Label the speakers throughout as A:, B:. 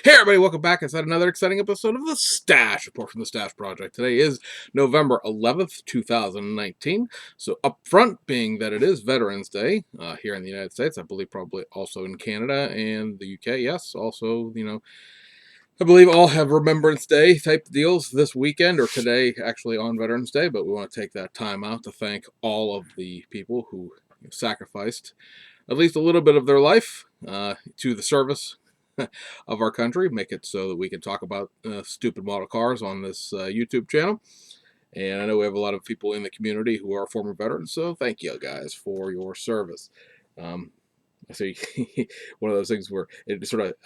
A: Hey everybody, welcome back inside another exciting episode of the Stash Report from the Stash Project. Today is November 11th, 2019. So up front, being that it is Veterans Day here in the United States, I believe probably also in Canada and the UK, yes. Also, I believe all have Remembrance Day type deals this weekend or today actually on Veterans Day, but we want to take that time out to thank all of the people who sacrificed at least a little bit of their life to the service of our country, make it so that we can talk about stupid model cars on this YouTube channel. And I know we have a lot of people in the community who are former veterans, so thank you guys for your service. Um, I see one of those things where it sort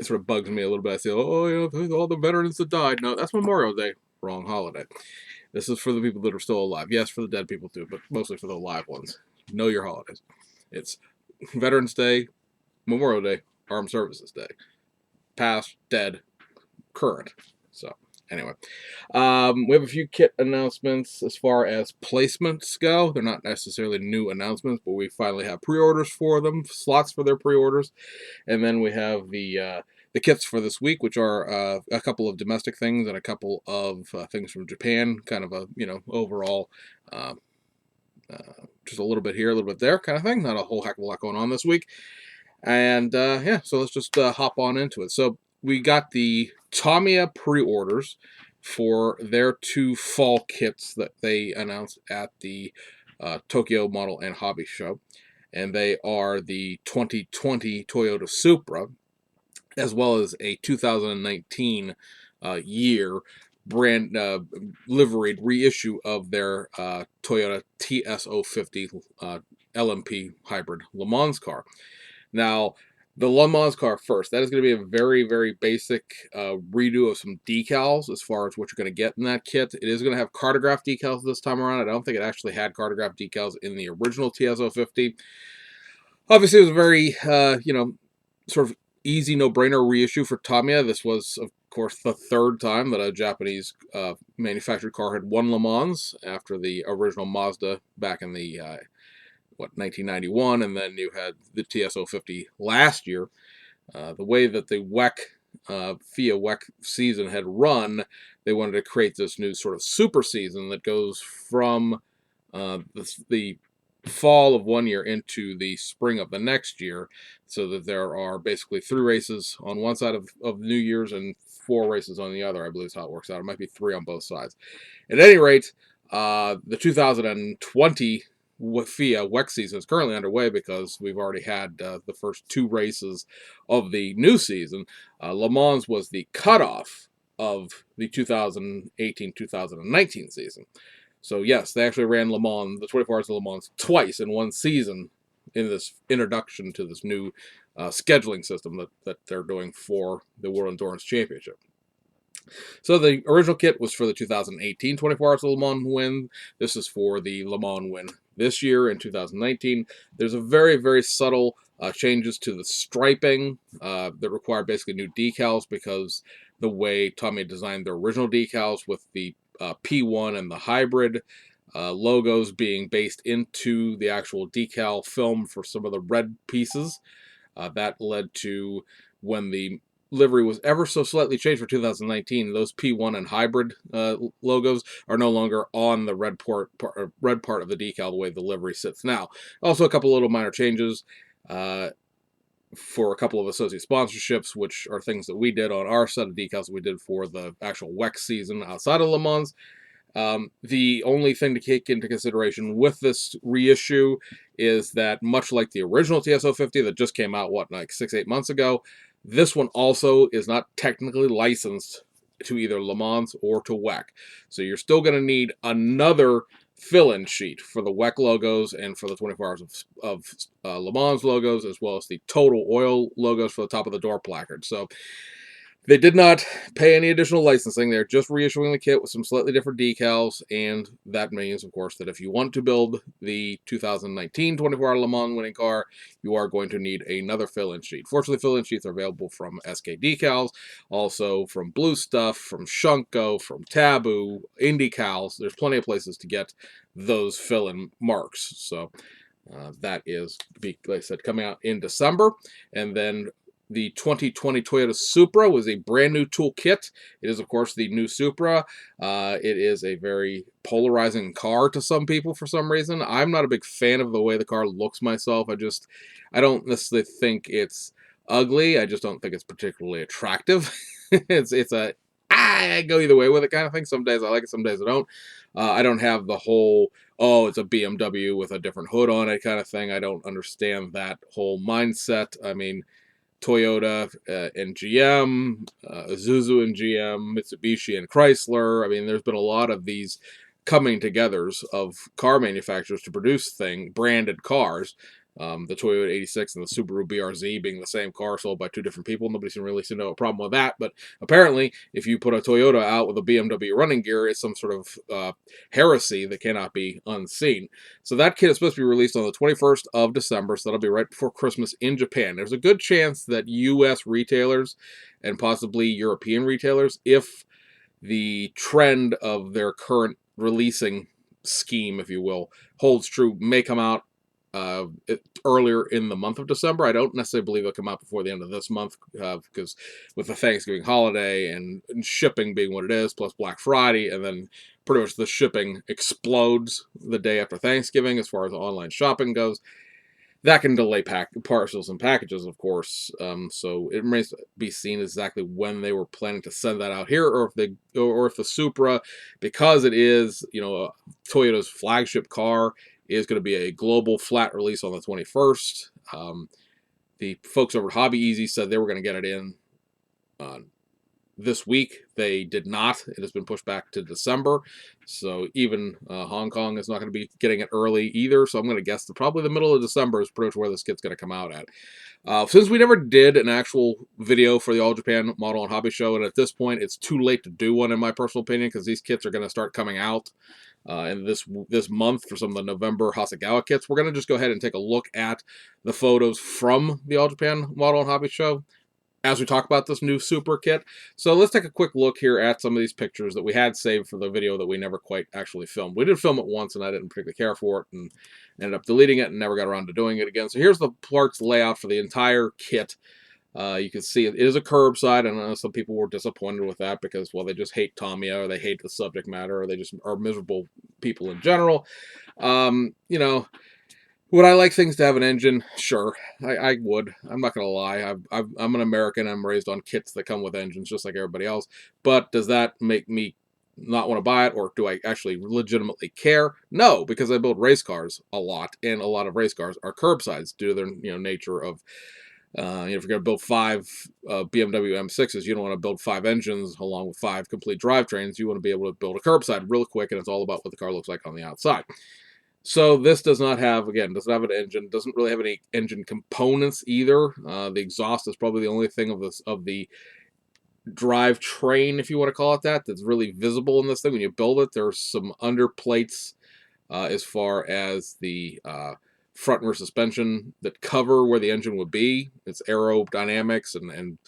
A: of bugs me a little bit. I say, oh, all the veterans that died. No, that's Memorial Day. Wrong holiday. This is for the people that are still alive. Yes, for the dead people too, but mostly for the alive ones. Know your holidays. It's Veterans Day, Memorial Day, Armed Services Day. Past, dead, current. So anyway, we have a few kit announcements as far as placements go. They're not necessarily new announcements, but we finally have pre-orders for them, slots for their pre-orders, and then we have the kits for this week, which are a couple of domestic things and a couple of things from Japan. Kind of a overall. Just a little bit here, a little bit there, kind of thing. Not a whole heck of a lot going on this week. And yeah, so let's just hop on into it. So we got the Tamiya pre-orders for their two fall kits that they announced at the Tokyo Model and Hobby Show. And they are the 2020 Toyota Supra, as well as a 2019 year brand liveried reissue of their Toyota TS050 LMP hybrid Le Mans car. Now, the Le Mans car first. That is going to be a very, very basic redo of some decals as far as what you're going to get in that kit. It is going to have cartograph decals this time around. I don't think it actually had cartograph decals in the original TS050. Obviously, it was a very, sort of easy, no-brainer reissue for Tamiya. This was, of course, the third time that a Japanese manufactured car had won Le Mans after the original Mazda back in the 1991, and then you had the TS050 last year. The way that the FIA WEC season had run, they wanted to create this new sort of super season that goes from the fall of one year into the spring of the next year, so that there are basically 3 races on one side of New Year's and 4 races on the other. I believe is how it works out. It might be 3 on both sides. At any rate, the 2020 FIA WEC season is currently underway because we've already had the first 2 races of the new season. Le Mans was the cutoff of the 2018-2019 season. So yes, they actually ran Le Mans, the 24 Hours of Le Mans, twice in one season in this introduction to this new scheduling system that they're doing for the World Endurance Championship. So the original kit was for the 2018 24 Hours of Le Mans win. This is for the Le Mans win this year in 2019. There's a very, very subtle changes to the striping that require basically new decals because the way Tamiya designed their original decals with the P1 and the hybrid logos being based into the actual decal film for some of the red pieces. That led to when the livery was ever so slightly changed for 2019, those P1 and hybrid logos are no longer on the red part of the decal the way the livery sits now. Also, a couple little minor changes for a couple of associate sponsorships, which are things that we did on our set of decals that we did for the actual WEC season outside of Le Mans. The only thing to take into consideration with this reissue is that much like the original TS050 that just came out, like 6-8 months ago, this one also is not technically licensed to either Le Mans or to WEC. So you're still going to need another fill-in sheet for the WEC logos and for the 24 Hours of Le Mans logos, as well as the Total Oil logos for the top of the door placard. So they did not pay any additional licensing. They're just reissuing the kit with some slightly different decals, and that means, of course, that if you want to build the 2019 24-hour Le Mans winning car, you are going to need another fill-in sheet. Fortunately, fill-in sheets are available from SK Decals, also from Blue Stuff, from Shunko, from Taboo, IndyCals. There's plenty of places to get those fill-in marks. So that is, like I said, coming out in December, and then the 2020 Toyota Supra was a brand new toolkit. It is, of course, the new Supra. It is a very polarizing car to some people for some reason. I'm not a big fan of the way the car looks myself. I don't necessarily think it's ugly. I just don't think it's particularly attractive. It's a I go either way with it kind of thing. Some days I like it, some days I don't. I don't have the whole, oh, it's a BMW with a different hood on it kind of thing. I don't understand that whole mindset. I mean, Toyota and GM, Isuzu and GM, Mitsubishi and Chrysler. I mean, there's been a lot of these coming togethers of car manufacturers to produce branded cars. The Toyota 86 and the Subaru BRZ being the same car sold by two different people. Nobody really seems to have a problem with that. But apparently, if you put a Toyota out with a BMW running gear, it's some sort of heresy that cannot be unseen. So that kit is supposed to be released on the 21st of December, so that'll be right before Christmas in Japan. There's a good chance that U.S. retailers and possibly European retailers, if the trend of their current releasing scheme, if you will, holds true, may come out earlier in the month of December. I don't necessarily believe it'll come out before the end of this month because with the Thanksgiving holiday and shipping being what it is, plus Black Friday, and then pretty much the shipping explodes the day after Thanksgiving as far as online shopping goes. That can delay parcels and packages, of course. So it remains to be seen exactly when they were planning to send that out here, or if the Supra, because it is Toyota's flagship car, is going to be a global flat release on the 21st. The folks over at Hobby Easy said they were going to get it in this week. They did not. It has been pushed back to December. So even Hong Kong is not going to be getting it early either. So I'm going to guess that probably the middle of December is pretty much where this kit's going to come out at. Since we never did an actual video for the All Japan Model and Hobby Show, and at this point it's too late to do one in my personal opinion, because these kits are going to start coming out in this month for some of the November Hasegawa kits, we're going to just go ahead and take a look at the photos from the All Japan Model and Hobby Show as we talk about this new Super kit. So let's take a quick look here at some of these pictures that we had saved for the video that we never quite actually filmed. We did film it once and I didn't particularly care for it and ended up deleting it and never got around to doing it again. So here's the parts layout for the entire kit. You can see it is a curbside. I know some people were disappointed with that because, well, they just hate Tamiya, or they hate the subject matter, or they just are miserable people in general. Would I like things to have an engine? Sure, I would. I'm not going to lie. I'm an American. I'm raised on kits that come with engines just like everybody else. But does that make me not want to buy it, or do I actually legitimately care? No, because I build race cars a lot, and a lot of race cars are curbsides due to their nature of if you're going to build 5 BMW M6s, you don't want to build 5 engines along with 5 complete drivetrains. You want to be able to build a curbside real quick, and it's all about what the car looks like on the outside. So this doesn't have an engine, doesn't really have any engine components either. The exhaust is probably the only thing of the drivetrain, if you want to call it that, that's really visible in this thing. When you build it, there's some under plates as far as the front rear suspension that cover where the engine would be. It's aerodynamics and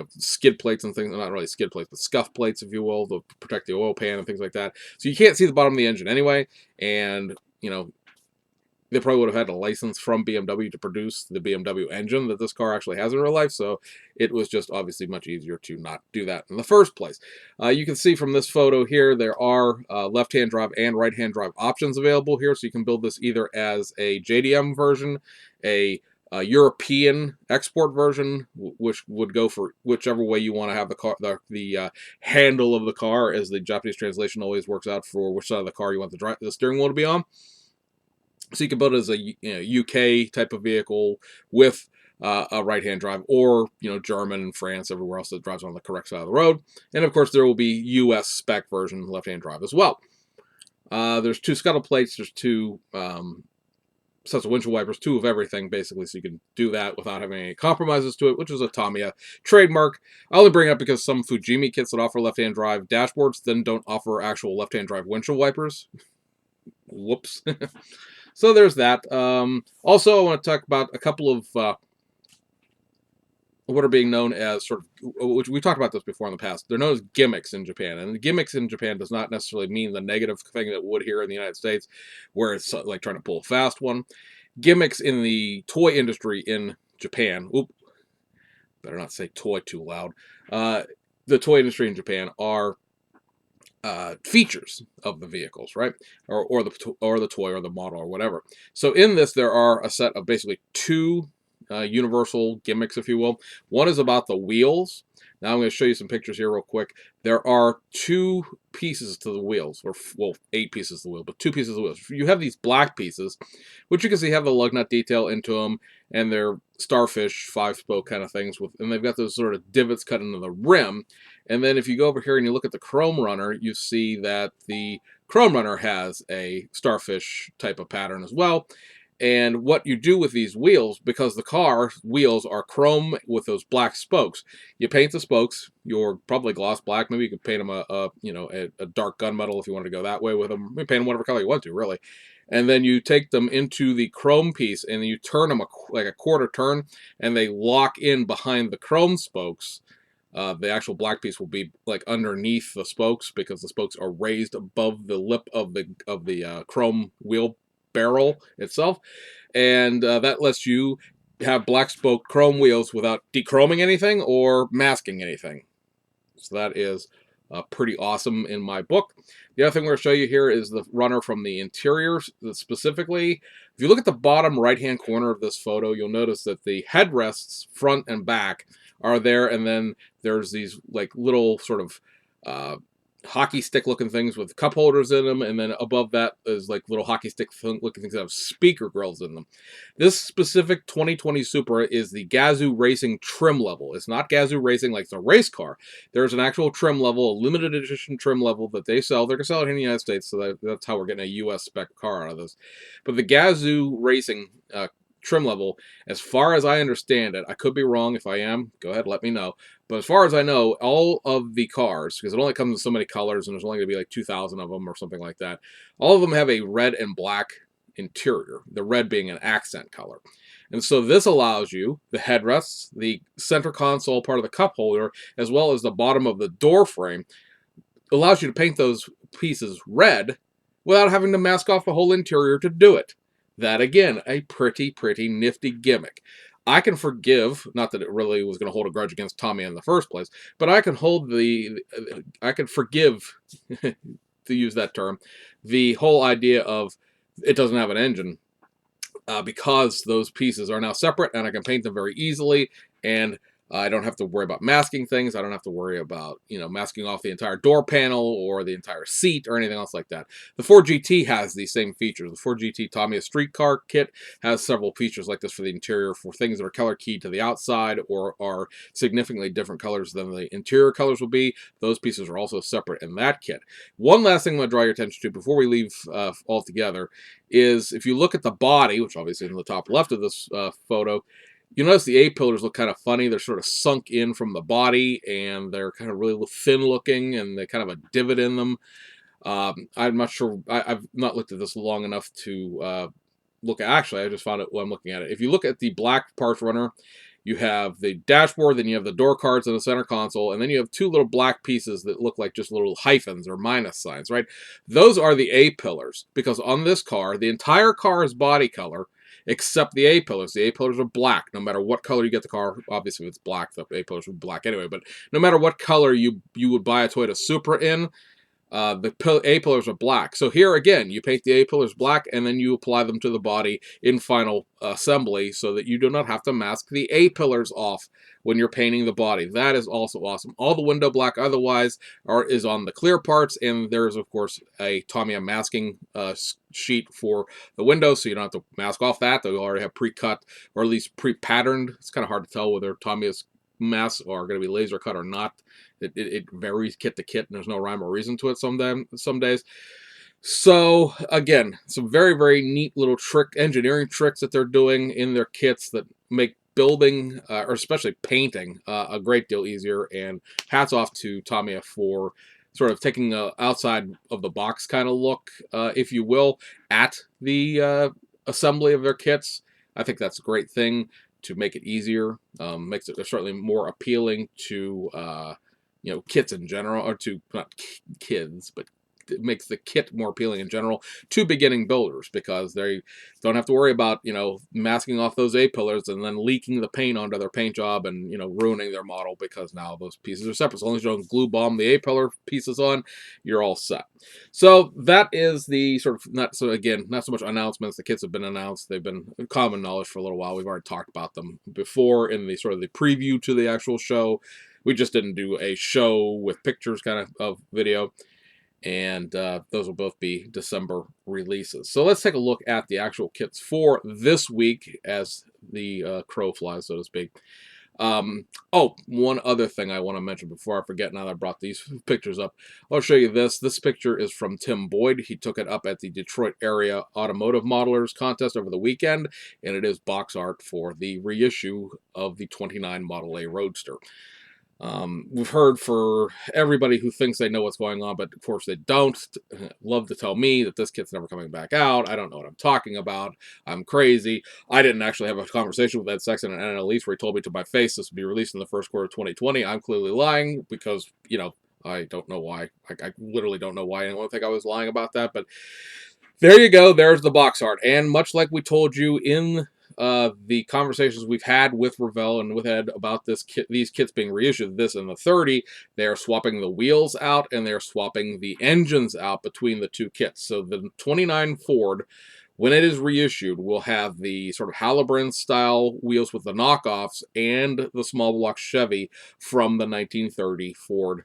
A: skid plates and things. Not really skid plates, but scuff plates, if you will, to protect the oil pan and things like that. So you can't see the bottom of the engine anyway. And they probably would have had a license from BMW to produce the BMW engine that this car actually has in real life, so it was just obviously much easier to not do that in the first place. You can see from this photo here, there are left-hand drive and right-hand drive options available here, so you can build this either as a JDM version, a European export version, which would go for whichever way you want to have the car, the handle of the car, as the Japanese translation always works out for which side of the car you want the steering wheel to be on. So you can build it as a UK type of vehicle with a right-hand drive, or German and France, everywhere else that drives on the correct side of the road. And of course, there will be US spec version left-hand drive as well. There's 2 scuttle plates. There's 2 sets of windshield wipers, 2 of everything basically, so you can do that without having any compromises to it, which is a Tamiya trademark. I only bring it up because some Fujimi kits that offer left-hand drive dashboards then don't offer actual left-hand drive windshield wipers. Whoops. So there's that. Also, I want to talk about a couple of what are being known as which we talked about this before in the past. They're known as gimmicks in Japan. And gimmicks in Japan does not necessarily mean the negative thing that would here in the United States, where it's like trying to pull a fast one. Gimmicks in the toy industry in Japan better not say toy too loud. The toy industry in Japan are features of the vehicles, right? Or the toy or the model or whatever. So in this, there are a set of basically two universal gimmicks, if you will. One is about the wheels. Now I'm going to show you some pictures here real quick. There are two pieces to the wheels, or well, 8 pieces to the wheel, but 2 pieces of the wheels. You have these black pieces, which you can see have the lug nut detail into them, and they're starfish 5-spoke kind of things and they've got those sort of divots cut into the rim. And then if you go over here and you look at the Chrome Runner, you see that the Chrome Runner has a starfish type of pattern as well. And what you do with these wheels, because the car wheels are chrome with those black spokes, you paint the spokes. You're probably gloss black. Maybe you could paint them a dark gunmetal if you want to go that way with them. You paint them whatever color you want to, really. And then you take them into the chrome piece and you turn them like a quarter turn, and they lock in behind the chrome spokes. The actual black piece will be like underneath the spokes because the spokes are raised above the lip of the chrome wheel barrel itself, and that lets you have black spoke chrome wheels without dechroming anything or masking anything. So that is pretty awesome in my book. The other thing we're going to show you here is the runner from the interior specifically. If you look at the bottom right-hand corner of this photo, you'll notice that the headrests, front and back, are there, and then there's these like little sort of hockey stick looking things with cup holders in them, and then above that is like little hockey stick looking things that have speaker grills in them. This specific 2020 Supra is the Gazoo Racing trim level. It's not Gazoo Racing like the race car. There's an actual trim level, a limited edition trim level that they sell. They're going to sell it in the United States, so that's how we're getting a US spec car out of this. But the Gazoo Racing trim level, as far as I understand it, I could be wrong. If I am, go ahead, let me know. But as far as I know, all of the cars, because it only comes in so many colors and there's only going to be like 2,000 of them or something like that, all of them have a red and black interior, the red being an accent color. And so this allows you, the headrests, the center console part of the cup holder, as well as the bottom of the door frame, allows you to paint those pieces red without having to mask off the whole interior to do it. That, again, a pretty nifty gimmick. I can forgive, not that it really was going to hold a grudge against Tamiya in the first place, but I can forgive, to use that term, the whole idea of it doesn't have an engine, because those pieces are now separate and I can paint them very easily, and I don't have to worry about masking things. I don't have to worry about, masking off the entire door panel or the entire seat or anything else like that. The 4GT has these same features. The 4GT Tamiya Streetcar Kit has several features like this for the interior, for things that are color keyed to the outside or are significantly different colors than the interior colors will be. Those pieces are also separate in that kit. One last thing I'm going to draw your attention to before we leave altogether is if you look at the body, which obviously is in the top left of this photo, you notice the A-pillars look kind of funny. They're sort of sunk in from the body, and they're kind of really thin looking, and they kind of a divot in them. I'm not sure. I've not looked at this long enough to look at. Actually, I just found it while I'm looking at it. If you look at the black parts runner, you have the dashboard, then you have the door cards and the center console, and then you have 2 little black pieces that look like just little hyphens or minus signs, right? Those are the A-pillars, because on this car, the entire car is body color, except the A-pillars. The A-pillars are black, no matter what color you get the car. Obviously, if it's black, the A-pillars would be black anyway, but no matter what color you would buy a Toyota Supra in, the A-pillars are black. So here again, you paint the A-pillars black and then you apply them to the body in final assembly so that you do not have to mask the A-pillars off when you're painting the body. That is also awesome. All the window black otherwise is on the clear parts, and there's of course a Tamiya masking sheet for the windows, so you don't have to mask off that. They already have pre-cut or at least pre-patterned. It's kind of hard to tell whether Tamiya's masks are going to be laser cut or not. It varies kit to kit, and there's no rhyme or reason to it some days. So again, some very neat little engineering tricks that they're doing in their kits that make building or especially painting a great deal easier. And hats off to Tamiya for sort of taking a outside of the box kind of look, if you will, at the assembly of their kits. I think that's a great thing to make it easier. Makes it certainly more appealing to kits in general, or to not kids, but makes the kit more appealing in general to beginning builders, because they don't have to worry about, masking off those A-pillars and then leaking the paint onto their paint job and, ruining their model, because now those pieces are separate. So as long as you don't glue bomb the A-pillar pieces on, you're all set. So that is the sort of, not so much announcements. The kits have been announced. They've been common knowledge for a little while. We've already talked about them before in the sort of the preview to the actual show. We just didn't do a show with pictures kind of video. And those will both be December releases. So let's take a look at the actual kits for this week as the crow flies, so to speak. One other thing I want to mention before I forget, now that I brought these pictures up. I'll show you this. This picture is from Tim Boyd. He took it up at the Detroit Area Automotive Modelers Contest over the weekend, and it is box art for the reissue of the 29 Model A Roadster. We've heard for everybody who thinks they know what's going on, but of course they don't, love to tell me that this kit's never coming back out. I don't know what I'm talking about. I'm crazy. I didn't actually have a conversation with Ed Sexton and Anna Elise where he told me to my face this would be released in the first quarter of 2020. I'm clearly lying because, I don't know why. I literally don't know why anyone would think I was lying about that, but there you go. There's the box art. And much like we told you in the conversations we've had with Revell and with Ed about these kits being reissued, this and the 30, they are swapping the wheels out and they're swapping the engines out between the two kits. So the 29 Ford, when it is reissued, will have the sort of Halibrin style wheels with the knockoffs and the small block Chevy from the 1930 Ford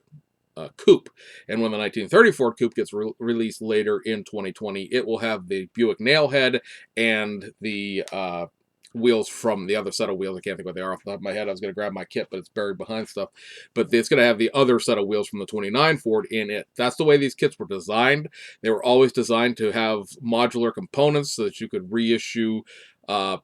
A: coupe. And when the 1930 Ford coupe gets released later in 2020, it will have the Buick nailhead and the wheels from the other set of wheels. I can't think what they are off the top of my head. I was going to grab my kit, but it's buried behind stuff. But it's going to have the other set of wheels from the 29 Ford in it. That's the way these kits were designed. They were always designed to have modular components so that you could reissue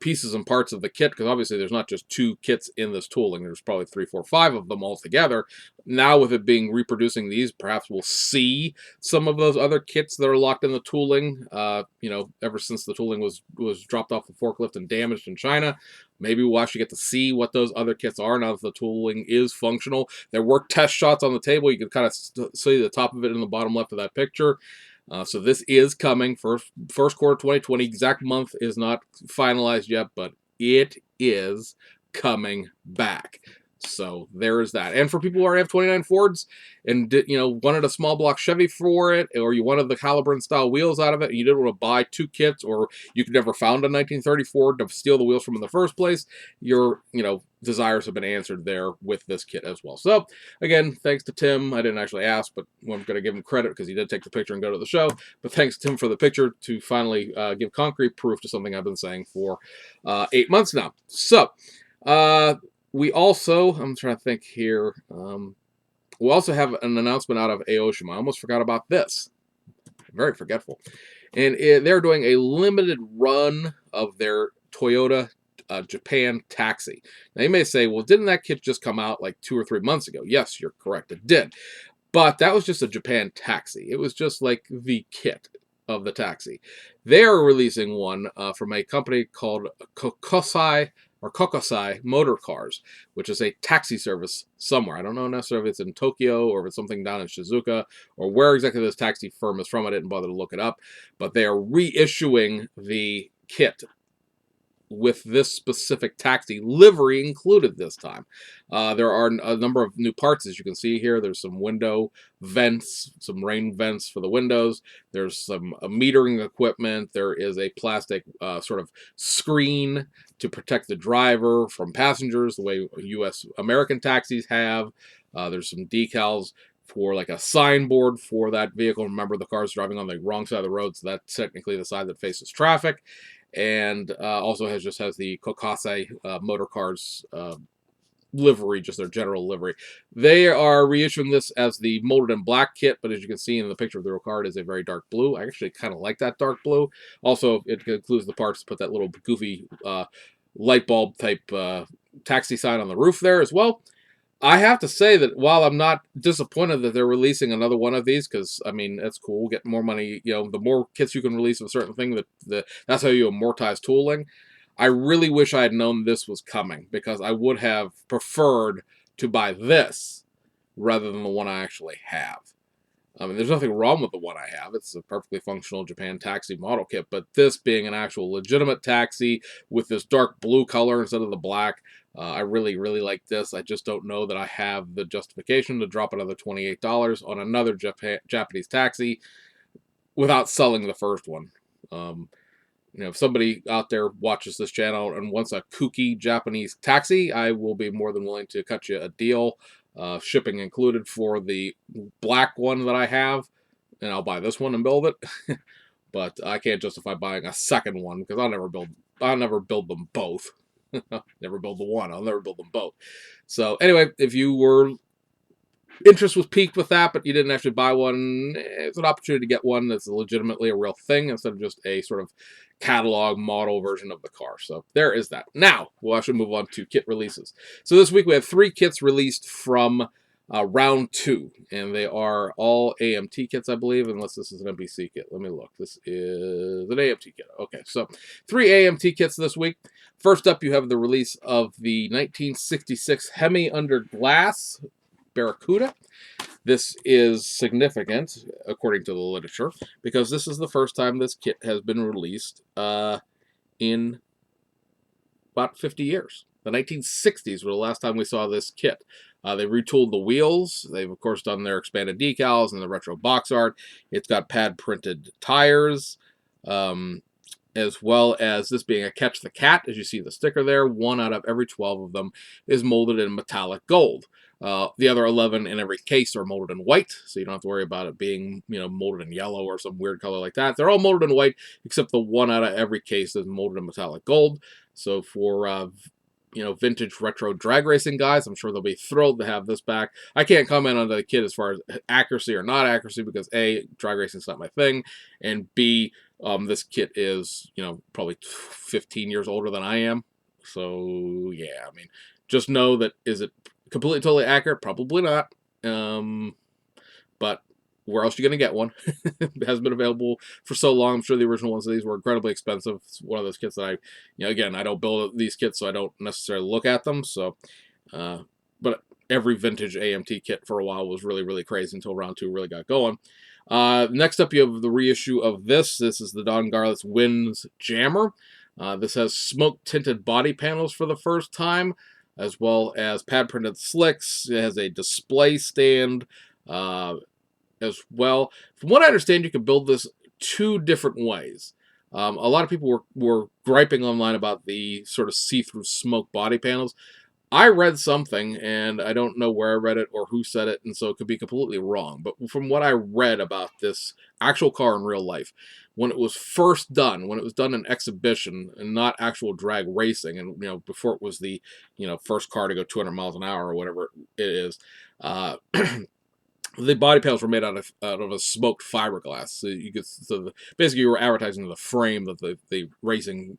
A: pieces and parts of the kit, because obviously there's not just two kits in this tooling. There's probably 3, 4, 5 of them all together. Now with it being reproducing these, perhaps we'll see some of those other kits that are locked in the tooling. Ever since the tooling was dropped off the forklift and damaged in China, maybe we'll actually get to see what those other kits are now that the tooling is functional. There were test shots on the table. You can kind of see the top of it in the bottom left of that picture. So this is coming first quarter 2020. Exact month is not finalized yet, but it is coming back. So there is that. And for people who already have 29 Fords and wanted a small block Chevy for it, or you wanted the Halibrin style wheels out of it, and you didn't want to buy two kits, or you could never found a 1930 Ford to steal the wheels from in the first place, your desires have been answered there with this kit as well. So again, thanks to Tim. I didn't actually ask, but I'm going to give him credit because he did take the picture and go to the show. But thanks Tim for the picture to finally give concrete proof to something I've been saying for 8 months now. So we also, I'm trying to think here, we also have an announcement out of Aoshima. I almost forgot about this. Very forgetful. And they're doing a limited run of their Toyota Japan Taxi. Now you may say, well, didn't that kit just come out like 2 or 3 months ago? Yes, you're correct, it did. But that was just a Japan Taxi. It was just like the kit of the taxi. They are releasing one from a company called Kokosai Motor Cars, which is a taxi service somewhere. I don't know necessarily if it's in Tokyo or if it's something down in Shizuoka or where exactly this taxi firm is from. I didn't bother to look it up. But they are reissuing the kit with this specific taxi livery included this time. There are a number of new parts, as you can see here. There's some window vents, some rain vents for the windows. There's some metering equipment. There is a plastic sort of screen to protect the driver from passengers, the way U.S. American taxis have. There's some decals for like a signboard for that vehicle. Remember, the car's driving on the wrong side of the road, so that's technically the side that faces traffic. And also has the Kokosai Motor Cars livery, just their general livery. They are reissuing this as the molded in black kit, but as you can see in the picture of the real car, it is a very dark blue. I actually kind of like that dark blue. Also, it includes the parts to put that little goofy light bulb type taxi sign on the roof there as well. I have to say that while I'm not disappointed that they're releasing another one of these, because, I mean, it's cool, get more money, the more kits you can release of a certain thing, that's how you amortize tooling. I really wish I had known this was coming, because I would have preferred to buy this rather than the one I actually have. I mean, there's nothing wrong with the one I have. It's a perfectly functional Japan taxi model kit, but this being an actual legitimate taxi with this dark blue color instead of the black, I really, really like this. I just don't know that I have the justification to drop another $28 on another Japanese taxi without selling the first one. Um, if somebody out there watches this channel and wants a kooky Japanese taxi, I will be more than willing to cut you a deal, shipping included, for the black one that I have, and I'll buy this one and build it. But I can't justify buying a second one because I'll never build them both. Never build the one. I'll never build them both. So anyway, if you were interest was peaked with that, but you didn't actually buy one, it's an opportunity to get one that's legitimately a real thing instead of just a sort of catalog model version of the car. So there is that. Now, we'll actually move on to kit releases. So this week we have 3 kits released from round 2, and they are all AMT kits, I believe, unless this is an NBC kit. Let me look. This is an AMT kit. Okay, so 3 AMT kits this week. First up, you have the release of the 1966 Hemi Under Glass Barracuda. This is significant, according to the literature, because this is the first time this kit has been released in about 50 years. The 1960s were the last time we saw this kit. They retooled the wheels. They've, of course, done their expanded decals and the retro box art. It's got pad-printed tires, as well as this being a Catch the Cat. As you see the sticker there, 1 out of every 12 of them is molded in metallic gold. The other 11 in every case are molded in white, so you don't have to worry about it being, molded in yellow or some weird color like that. They're all molded in white, except the 1 out of every case is molded in metallic gold. So for vintage retro drag racing guys, I'm sure they'll be thrilled to have this back. I can't comment on the kit as far as accuracy or not accuracy because A, drag racing's not my thing, and B, this kit is, probably 15 years older than I am. So yeah, I mean, just know that, is it completely totally accurate? Probably not. But where else are you going to get one? It hasn't been available for so long. I'm sure the original ones of these were incredibly expensive. It's one of those kits that again, I don't build these kits, so I don't necessarily look at them. So, but every vintage AMT kit for a while was really, really crazy until round 2 really got going. Next up, you have the reissue of this. This is the Don Garlits Winds Jammer. This has smoke-tinted body panels for the first time, as well as pad-printed slicks. It has a display stand as well. From what I understand, you can build this 2 different ways. A lot of people were griping online about the sort of see-through smoke body panels. I read something, and I don't know where I read it or who said it, and so it could be completely wrong. But from what I read about this actual car in real life, when it was first done, when it was done in exhibition and not actual drag racing, and before it was the first car to go 200 miles an hour or whatever it is, the body panels were made out of a smoked fiberglass. So basically you were advertising the frame that the racing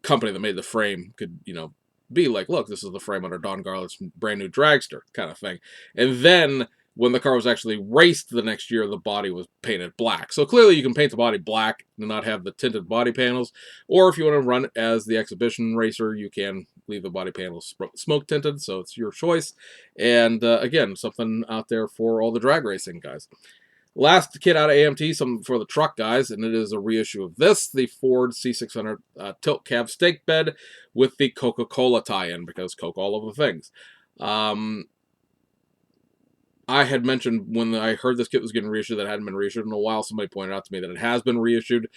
A: company that made the frame could be like, look, this is the frame under Don Garlit's brand new dragster kind of thing. And then when the car was actually raced the next year, the body was painted black. So clearly you can paint the body black and not have the tinted body panels. Or if you want to run it as the exhibition racer, you can leave the body panels smoke tinted. So it's your choice. And again, something out there for all the drag racing guys. Last kit out of AMT, something for the truck guys, and it is a reissue of this, the Ford C600 tilt cab stake bed with the Coca-Cola tie-in, because Coke all over things. I had mentioned when I heard this kit was getting reissued that it hadn't been reissued in a while. Somebody pointed out to me that it has been reissued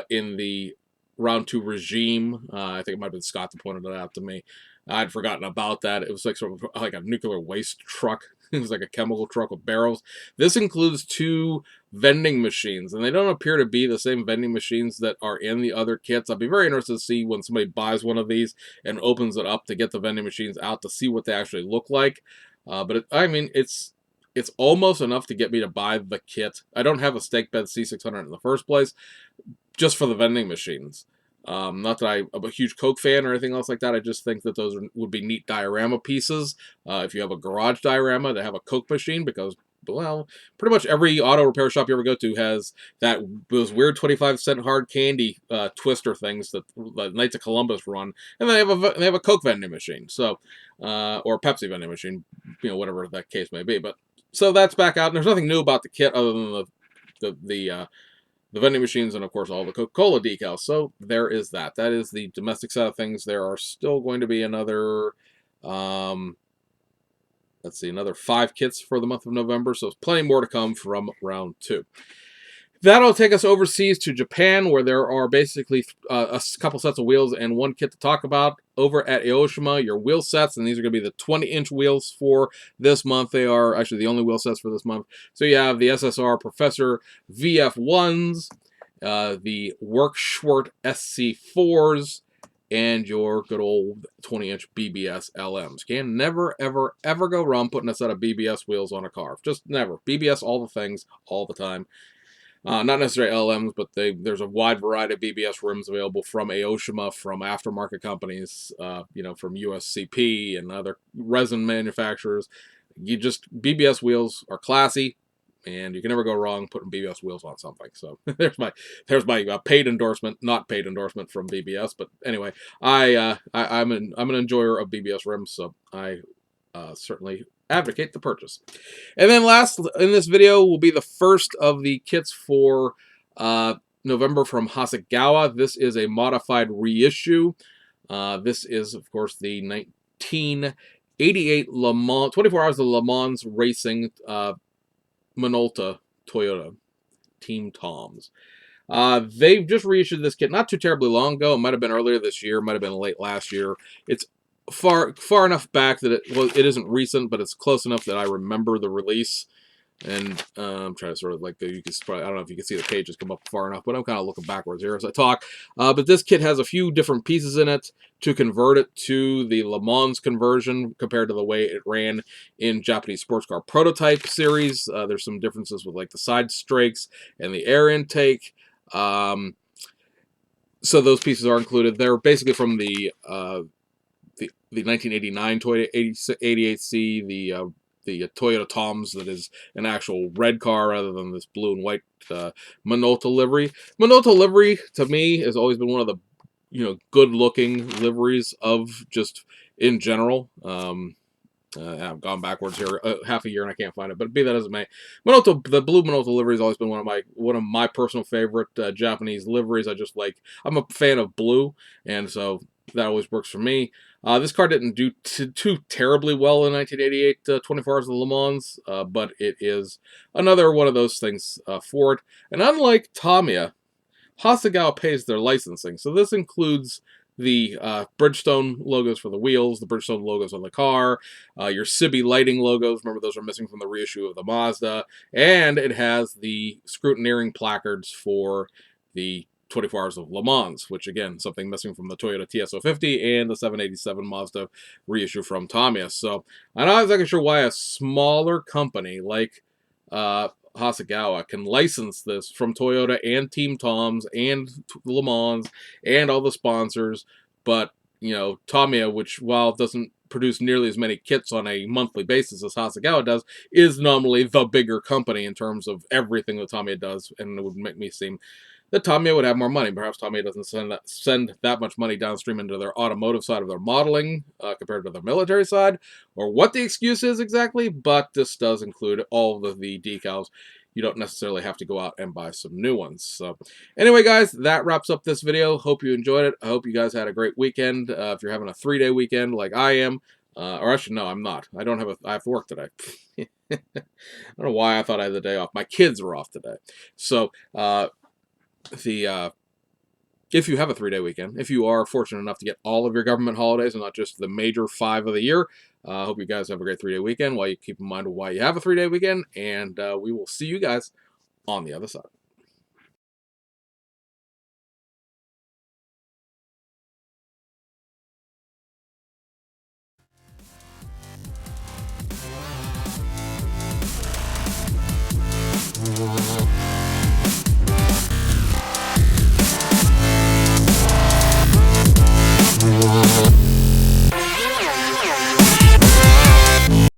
A: in the round 2 regime. I think it might have been Scott that pointed it out to me. I'd forgotten about that. It was like sort of like a nuclear waste truck. It was like a chemical truck with barrels. This includes 2 vending machines, and they don't appear to be the same vending machines that are in the other kits. I'd be very interested to see when somebody buys one of these and opens it up to get the vending machines out to see what they actually look like. But it's almost enough to get me to buy the kit. I don't have a stake bed C600 in the first place, just for the vending machines. Not that I'm a huge Coke fan or anything else like that. I just think that those would be neat diorama pieces. If you have a garage diorama to have a Coke machine, because, well, pretty much every auto repair shop you ever go to has those weird 25-cent hard candy twister things that the Knights of Columbus run, and they have a Coke vending machine, so or a Pepsi vending machine, whatever that case may be. But So that's back out, and there's nothing new about the kit other than the vending machines and, of course, all the Coca-Cola decals. So there is that. That is the domestic side of things. There are still going to be another, let's see, another 5 kits for the month of November. So there's plenty more to come from round 2. That'll take us overseas to Japan, where there are basically a couple sets of wheels and 1 kit to talk about. Over at Aoshima, your wheel sets, and these are going to be the 20-inch wheels for this month. They are actually the only wheel sets for this month. So you have the SSR Professor VF1s, the Workschwert SC4s, and your good old 20-inch BBS LMs. Can never, ever, ever go wrong putting a set of BBS wheels on a car. Just never. BBS all the things, all the time. Not necessarily LMs, but there's a wide variety of BBS rims available from Aoshima, from aftermarket companies, from USCP and other resin manufacturers. BBS wheels are classy, and you can never go wrong putting BBS wheels on something. So there's my paid endorsement, not paid endorsement from BBS, but anyway, I'm an enjoyer of BBS rims, so I certainly advocate the purchase. And then last in this video will be the first of the kits for November from Hasegawa. This is a modified reissue. This is, of course, the 1988 Le Mans, 24 Hours of Le Mans Racing Minolta Toyota Team Toms. They've just reissued this kit not too terribly long ago. It might have been earlier this year, might have been late last year. It's far enough back that it isn't recent, but it's close enough that I remember the release. And I'm trying to sort of I don't know if you can see the pages come up far enough, but I'm kind of looking backwards here as I talk. But this kit has a few different pieces in it to convert it to the Le Mans conversion compared to the way it ran in Japanese sports car prototype series. There's some differences with the side strakes and the air intake. So those pieces are included. They're basically from the 1989 Toyota 88C, the Toyota Toms that is an actual red car rather than this blue and white Minolta livery. Minolta livery, to me, has always been one of the good-looking liveries of just in general. I've gone backwards here half a year and I can't find it, but be that as it may, the blue Minolta livery has always been one of my personal favorite Japanese liveries. I'm a fan of blue, and so that always works for me. This car didn't do too terribly well in 1988 24 Hours of Le Mans, but it is another one of those things for it. And unlike Tamiya, Hasegawa pays their licensing, so this includes the Bridgestone logos for the wheels, the Bridgestone logos on the car, your Sibi lighting logos. Remember, those are missing from the reissue of the Mazda. And it has the scrutineering placards for the 24 Hours of Le Mans, which, again, something missing from the Toyota TS050 and the 787 Mazda reissue from Tamiya. So I'm not exactly sure why a smaller company like Hasegawa can license this from Toyota and Team Toms and Le Mans and all the sponsors, but Tamiya, which while doesn't produce nearly as many kits on a monthly basis as Hasegawa does, is nominally the bigger company in terms of everything that Tamiya does, and it would make me seem that Tamiya would have more money. Perhaps Tamiya doesn't send that much money downstream into their automotive side of their modeling compared to their military side, or what the excuse is exactly, but this does include all of the decals. You don't necessarily have to go out and buy some new ones. So anyway, guys, that wraps up this video. Hope you enjoyed it. I hope you guys had a great weekend. If you're having a 3-day weekend like I am, or actually, no, I'm not. I have to work today. I don't know why I thought I had the day off. My kids were off today. So, if you have a 3-day weekend, if you are fortunate enough to get all of your government holidays and not just the major 5 of the year, I hope you guys have a great 3-day weekend while you keep in mind why you have a 3-day weekend, and we will see you guys on the other side.